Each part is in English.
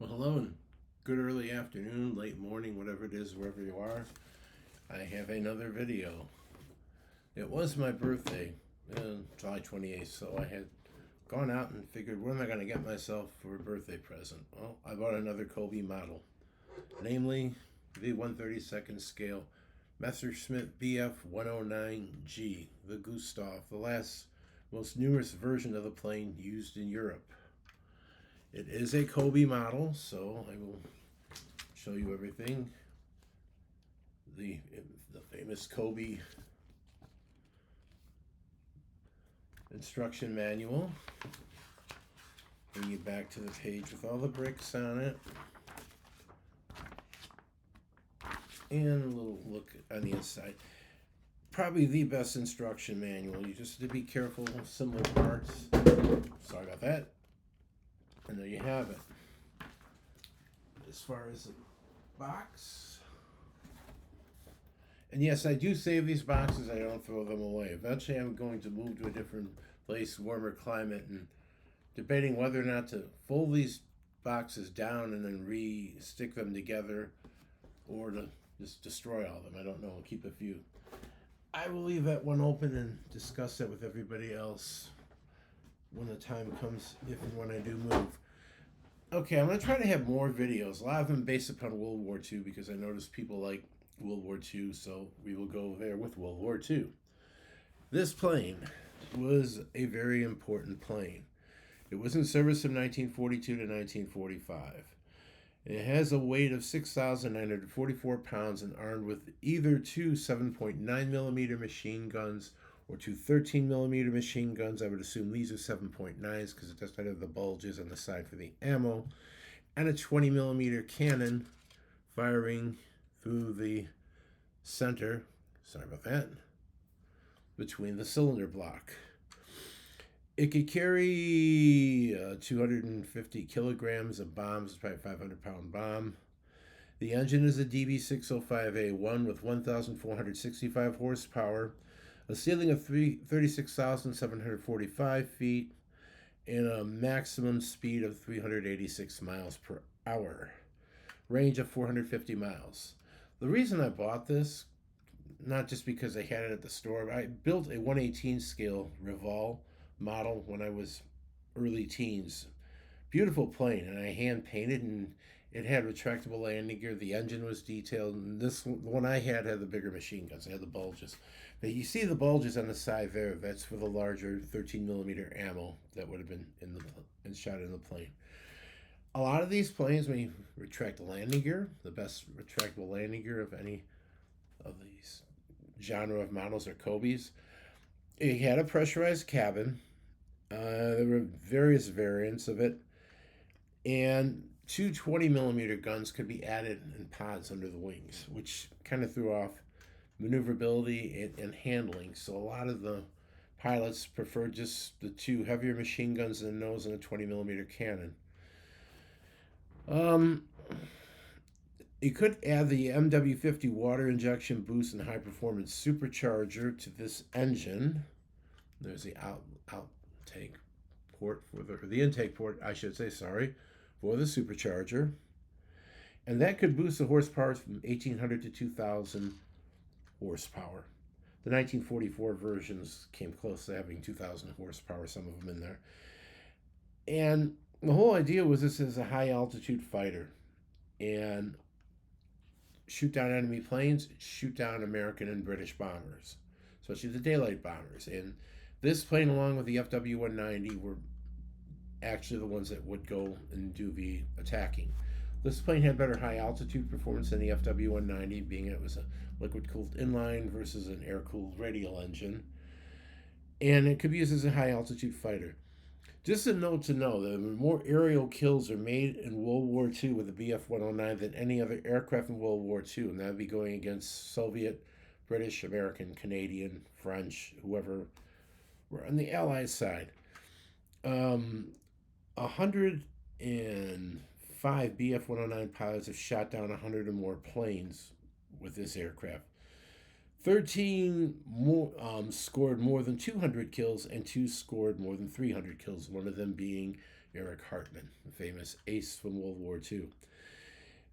Well, hello and good early afternoon, late morning, whatever it is, wherever you are. I have another video. It was my birthday, July 28th, so I had gone out and figured, what am I going to get myself for a birthday present? Well, I bought another Cobi model, namely the 132nd scale Messerschmitt BF 109G, the Gustav, the last most numerous version of the plane used in Europe. It is a Cobi model, so I will show you everything. The famous Cobi instruction manual. Bring you back to the page with all the bricks on it. And a little look on the inside. Probably the best instruction manual. You just have to be careful of similar parts. Sorry about that. And there you have it. As far as the box. And yes, I do save these boxes. I don't throw them away. Eventually, I'm going to move to a different place, warmer climate, and debating whether or not to fold these boxes down and then re-stick them together, or to just destroy all of them. I don't know. I'll keep a few. I will leave that one open and discuss that with everybody else when the time comes, if and when I do move. Okay, I'm going to try to have more videos. A lot of them based upon World War II, because I noticed people like World War II, so we will go there with World War II. This plane was a very important plane. It was in service from 1942 to 1945. It has a weight of 6,944 pounds and armed with either two 7.9 millimeter machine guns or two 13 millimeter machine guns. I would assume these are 7.9s because it does not have the bulges on the side for the ammo, and a 20 millimeter cannon firing through the center, sorry about that, between the cylinder block. It could carry 250 kilograms of bombs, probably 500-pound bomb. The engine is a DB605A1 with 1,465 horsepower, a ceiling of 36,745 feet, and a maximum speed of 386 miles per hour. Range of 450 miles. The reason I bought this, not just because I had it at the store, I built a 118 scale Revol model when I was early teens. Beautiful plane, and I hand painted, and it had retractable landing gear. The engine was detailed, and this one I had the bigger machine guns. It had the bulges. But you see the bulges on the side there. That's for the larger 13 millimeter ammo that would have been in shot in the plane. A lot of these planes, when you retract the landing gear, the best retractable landing gear of any of these genre of models are Cobis. It had a pressurized cabin. There were various variants of it, and two 20 millimeter guns could be added in pods under the wings, which kind of threw off maneuverability and handling. So a lot of the pilots preferred just the two heavier machine guns in the nose and a 20 millimeter cannon. You could add the MW50 water injection boost and high performance supercharger to this engine. There's the outtake port for the intake port, I should say, sorry, for the supercharger. And that could boost the horsepower from 1,800 to 2,000 horsepower. The 1944 versions came close to having 2,000 horsepower, some of them in there. And the whole idea was this is a high altitude fighter, and shoot down enemy planes, shoot down American and British bombers, especially the daylight bombers. And this plane, along with the FW-190, were actually the ones that would go and do the attacking. This plane had better high altitude performance than the FW-190, being it was a liquid-cooled inline versus an air-cooled radial engine. And it could be used as a high altitude fighter. Just a note to know that more aerial kills are made in World War II with the BF-109 than any other aircraft in World War II, and that would be going against Soviet, British, American, Canadian, French, whoever were on the Allied side. 105 BF-109 pilots have shot down 100 or more planes with this aircraft. 13 more scored more than 200 kills, and 2 scored more than 300 kills, one of them being Eric Hartmann, the famous ace from World War II.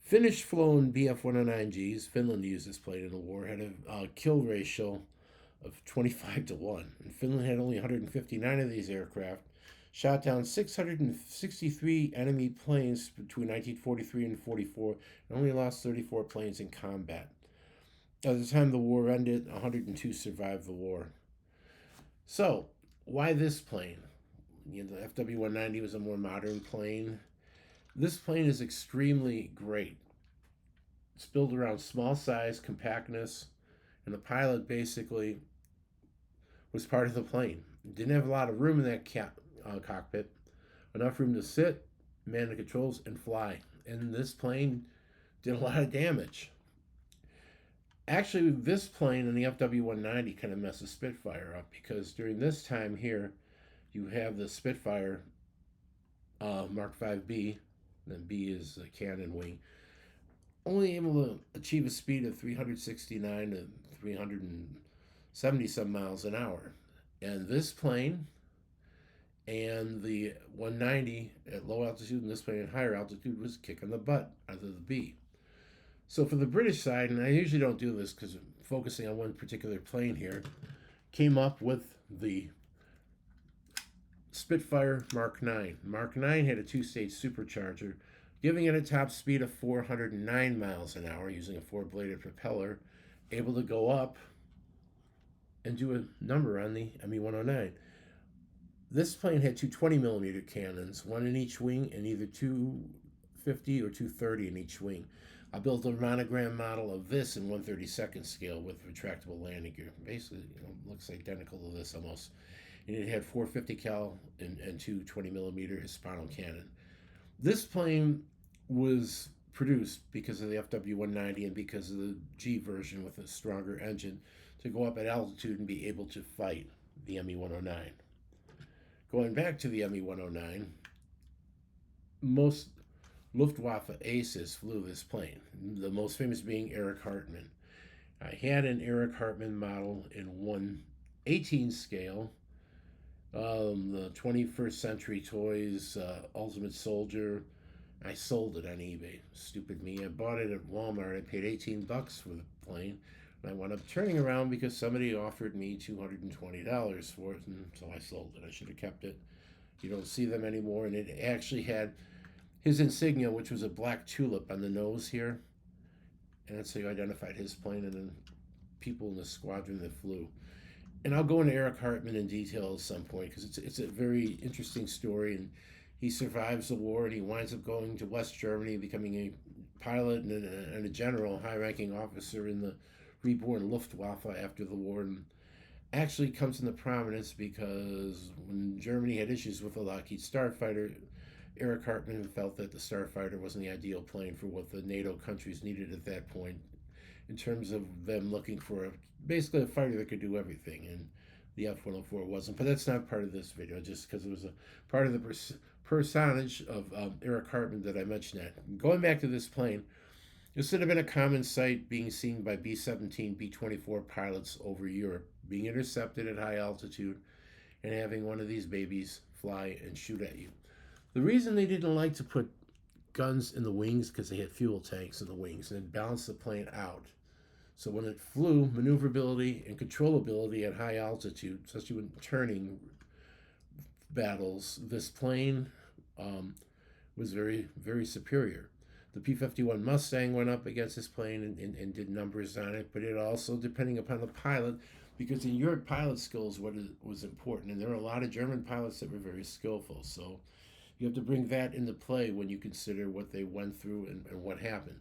Finnish flown Bf 109Gs, Finland used this plane in the war, had a kill ratio of 25 to 1. And Finland had only 159 of these aircraft, shot down 663 enemy planes between 1943 and 44, and only lost 34 planes in combat. By the time the war ended, 102 survived the war. So, why this plane? The FW-190 was a more modern plane. This plane is extremely great. It's built around small size, compactness, and the pilot basically was part of the plane. Didn't have a lot of room in that cockpit. Enough room to sit, man the controls, and fly. And this plane did a lot of damage. Actually, this plane and the FW-190 kind of messed the Spitfire up, because during this time here, you have the Spitfire Mark 5B, then B is the cannon wing, only able to achieve a speed of 369 to 370 some miles an hour. And this plane and the 190 at low altitude and this plane at higher altitude was kicking the butt out of the B. So for the British side, and I usually don't do this because I'm focusing on one particular plane here, came up with the Spitfire Mark 9. Mark 9 had a two-stage supercharger, giving it a top speed of 409 miles an hour using a four-bladed propeller, able to go up and do a number on the ME-109. This plane had two 20-millimeter cannons, one in each wing, and either 250 or 230 in each wing. I built a monogram model of this in 1/32 scale with retractable landing gear. Basically, looks identical to this almost. And it had 450 cal and two 20-millimeter Hispano cannon. This plane was produced because of the FW-190 and because of the G version with a stronger engine to go up at altitude and be able to fight the ME-109. Going back to the ME-109, most Luftwaffe aces flew this plane, the most famous being Eric Hartmann. I had an Eric Hartmann model in 1/18 scale, the 21st Century Toys Ultimate Soldier. I sold it on eBay. Stupid me. I bought it at Walmart. I paid $18 for the plane. And I wound up turning around because somebody offered me $220 for it, and so I sold it. I should have kept it. You don't see them anymore, and it actually had his insignia, which was a black tulip on the nose here. And that's how you identified his plane and then people in the squadron that flew. And I'll go into Eric Hartmann in detail at some point because it's a very interesting story. And he survives the war and he winds up going to West Germany, becoming a pilot and a general, high-ranking officer in the reborn Luftwaffe after the war. And actually comes into prominence because when Germany had issues with the Lockheed Starfighter, Eric Hartmann felt that the Starfighter wasn't the ideal plane for what the NATO countries needed at that point, in terms of them looking for basically a fighter that could do everything, and the F-104 wasn't. But that's not part of this video, just because it was a part of the personage of Eric Hartmann that I mentioned that. Going back to this plane, this would have been a common sight being seen by B-17, B-24 pilots over Europe, being intercepted at high altitude and having one of these babies fly and shoot at you. The reason they didn't like to put guns in the wings because they had fuel tanks in the wings and it balanced the plane out. So when it flew, maneuverability and controllability at high altitude, especially when turning battles, this plane was very, very superior. The P-51 Mustang went up against this plane and did numbers on it, but it also, depending upon the pilot, because in your pilot skills, what was important, and there were a lot of German pilots that were very skillful, so you have to bring that into play when you consider what they went through and what happened.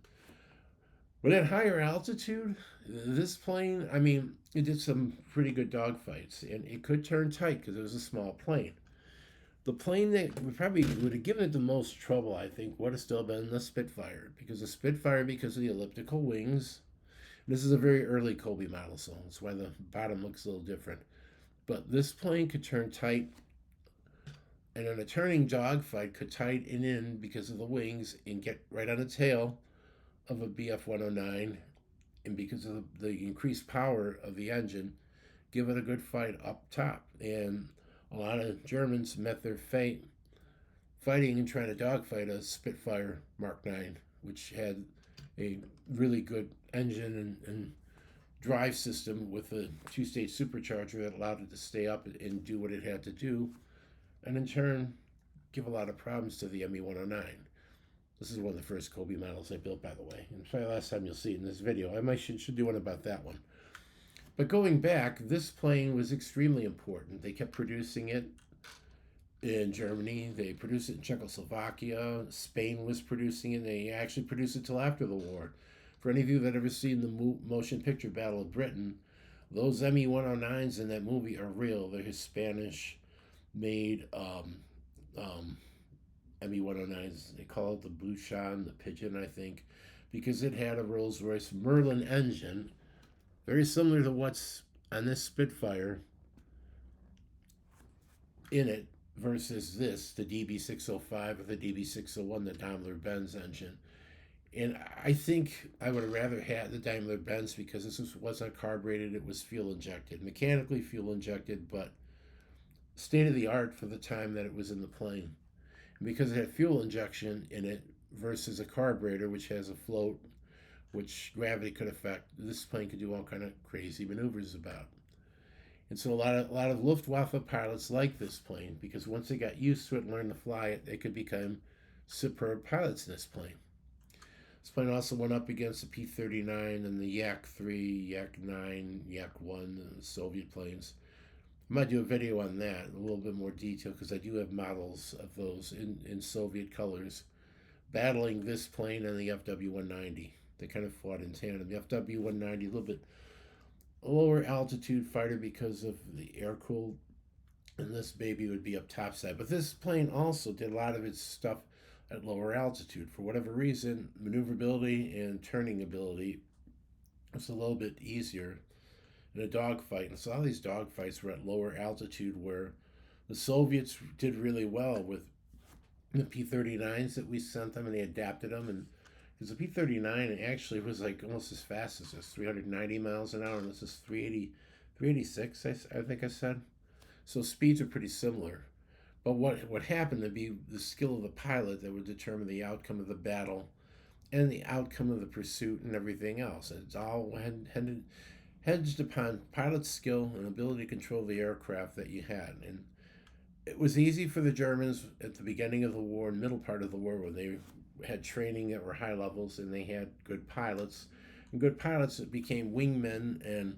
But at higher altitude, this plane, I mean, it did some pretty good dogfights, and it could turn tight because it was a small plane. The plane that would have given it the most trouble, I think, would have still been the Spitfire, because the Spitfire, because of the elliptical wings, this is a very early Cobi model, so that's why the bottom looks a little different. But this plane could turn tight, and in a turning dogfight could tighten in because of the wings and get right on the tail of a BF-109, and because of the increased power of the engine, give it a good fight up top. And a lot of Germans met their fate fighting and trying to dogfight a Spitfire Mark 9, which had a really good engine and drive system with a two-stage supercharger that allowed it to stay up and do what it had to do, and in turn give a lot of problems to the ME-109. This is one of the first Cobi models I built, by the way, and probably the last time you'll see it in this video. Should do one about that one. But going back, this plane was extremely important. They kept producing it in Germany. They produced it in Czechoslovakia. Spain was producing it. They actually produced it till after the war. For any of you that ever seen the motion picture Battle of Britain, those ME-109s in that movie are real. They're Spanish-made ME-109s. They call it the Bouchon, the Pigeon, I think, because it had a Rolls-Royce Merlin engine, very similar to what's on this Spitfire in it versus this, the DB605 or the DB601, the Daimler-Benz engine. And I think I would have rather had the Daimler-Benz because this wasn't carbureted, it was fuel injected, mechanically fuel injected, but state of the art for the time that it was in the plane. And because it had fuel injection in it versus a carburetor, which has a float, which gravity could affect, this plane could do all kind of crazy maneuvers about. And so a lot of Luftwaffe pilots like this plane because once they got used to it and learned to fly it, they could become superb pilots in this plane. This plane also went up against the P-39 and the Yak-3, Yak-9, Yak-1, the Soviet planes. I might do a video on that, a little bit more detail, because I do have models of those in Soviet colors battling this plane and the FW-190. They kind of fought in tandem. The FW-190, a little bit lower altitude fighter because of the air-cooled, and this baby would be up topside. But this plane also did a lot of its stuff at lower altitude. For whatever reason, maneuverability and turning ability was a little bit easier in a dogfight. And so all these dogfights were at lower altitude, where the Soviets did really well with the P-39s that we sent them, and they adapted them. And because the P-39 actually was like almost as fast as this, 390 miles an hour, and this is 386, I think I said. So speeds are pretty similar. But what happened to be the skill of the pilot that would determine the outcome of the battle and the outcome of the pursuit and everything else. And it's all hedged upon pilot skill and ability to control the aircraft that you had. And it was easy for the Germans at the beginning of the war and middle part of the war when they had training that were high levels and they had good pilots. And good pilots that became wingmen and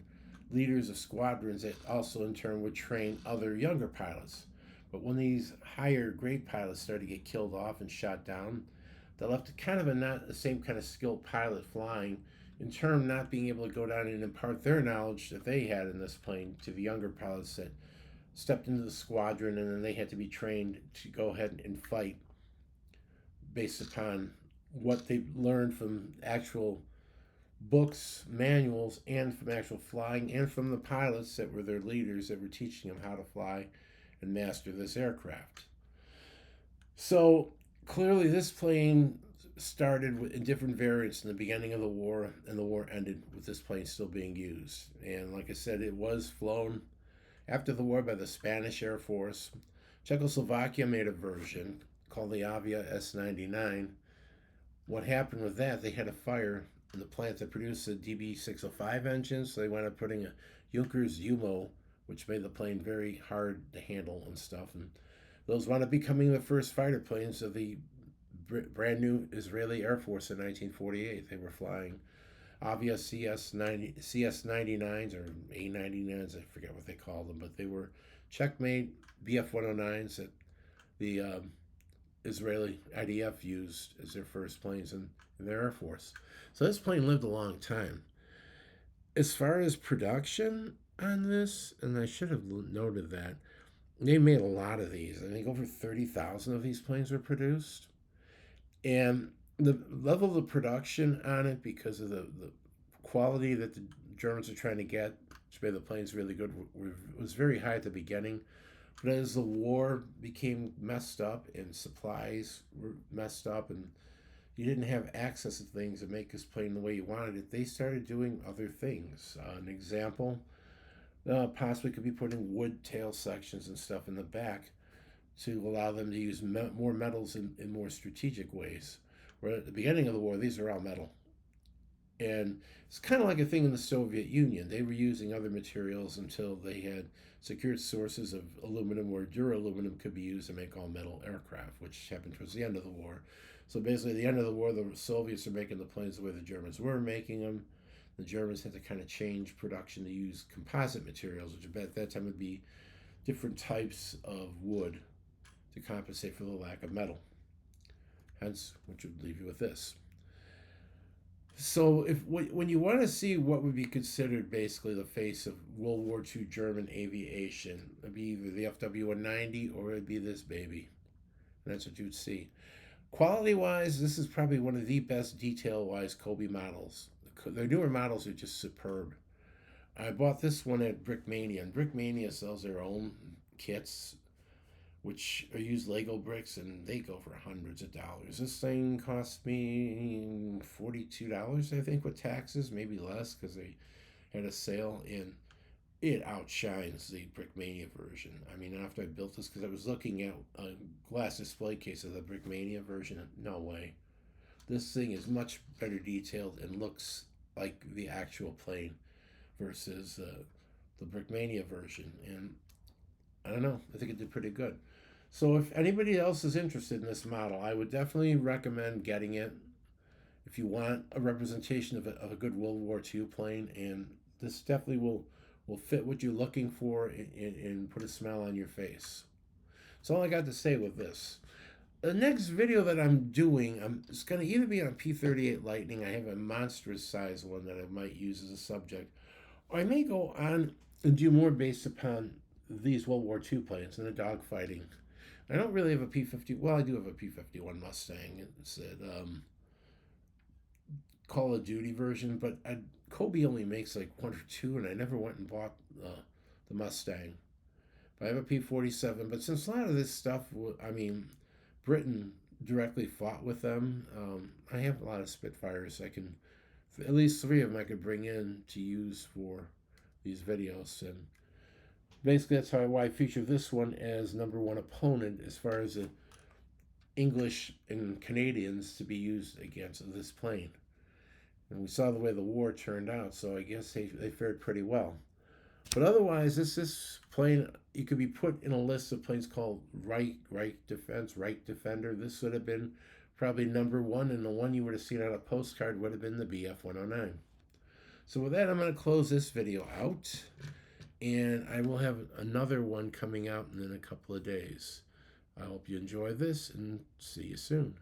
leaders of squadrons that also in turn would train other younger pilots. But when these higher grade pilots started to get killed off and shot down, they left kind of not the same kind of skilled pilot flying, in turn not being able to go down and impart their knowledge that they had in this plane to the younger pilots that stepped into the squadron, and then they had to be trained to go ahead and fight based upon what they learned from actual books, manuals, and from actual flying, and from the pilots that were their leaders that were teaching them how to fly and master this aircraft. So clearly this plane started in different variants in the beginning of the war, and the war ended with this plane still being used. And like I said, it was flown after the war by the Spanish Air Force. Czechoslovakia made a version called the Avia S-99. What happened with that, they had a fire in the plant that produced the DB605 engines, so they wound up putting a Junkers UMO, which made the plane very hard to handle and stuff. And those wound up becoming the first fighter planes of the brand new Israeli Air Force in 1948. They were flying Avia CS99s or A99s, I forget what they called them, but they were Czech-made BF-109s that the Israeli IDF used as their first planes in their Air Force. So this plane lived a long time. As far as production on this, and I should have noted that, they made a lot of these. I think over 30,000 of these planes were produced. And the level of the production on it, because of the quality that the Germans are trying to get, which made the planes really good, was very high at the beginning. But as the war became messed up and supplies were messed up and you didn't have access to things that make this plane the way you wanted it, they started doing other things. An example, possibly could be putting wood tail sections and stuff in the back to allow them to use more metals in more strategic ways. Where at the beginning of the war, these are all metal. And it's kind of like a thing in the Soviet Union. They were using other materials until they had secured sources of aluminum where duraluminum could be used to make all metal aircraft, which happened towards the end of the war. So basically, at the end of the war, the Soviets are making the planes the way the Germans were making them. The Germans had to kind of change production to use composite materials, which at that time would be different types of wood to compensate for the lack of metal. Hence, which would leave you with this. So, if when you want to see what would be considered basically the face of World War II German aviation, it'd be either the FW-190 or it'd be this baby. And that's what you'd see. Quality wise, this is probably one of the best detail wise Cobi models. Their newer models are just superb. I bought this one at Brickmania, and Brickmania sells their own kits, which are used Lego bricks, and they go for hundreds of dollars. This thing cost me $42, I think, with taxes, maybe less, because they had a sale, and it outshines the Brickmania version. I mean, after I built this, because I was looking at a glass display case of the Brickmania version, no way. This thing is much better detailed and looks like the actual plane versus the Brickmania version. And I don't know, I think it did pretty good. So if anybody else is interested in this model, I would definitely recommend getting it if you want a representation of a good World War II plane. And this definitely will fit what you're looking for and put a smile on your face. That's all I got to say with this. The next video that I'm doing, it's going to either be on P-38 Lightning. I have a monstrous size one that I might use as a subject. Or I may go on and do more based upon these World War II planes and the dogfighting. I don't really have a P-50. Well, I do have a P-51 Mustang. It's a Call of Duty version, but Cobi only makes like one or two, and I never went and bought the Mustang. But I have a P-47. But since a lot of this stuff, I mean, Britain directly fought with them. I have a lot of Spitfires. I can, at least 3 of them I could bring in to use for these videos. And basically that's why I feature this one as #1 opponent as far as the English and Canadians to be used against this plane. And we saw the way the war turned out, so I guess they fared pretty well. But otherwise, this plane, you could be put in a list of planes called Reich Defender. This would have been probably #1, and the one you would have seen on a postcard would have been the Bf-109. So with that, I'm going to close this video out, and I will have another one coming out in a couple of days. I hope you enjoy this, and see you soon.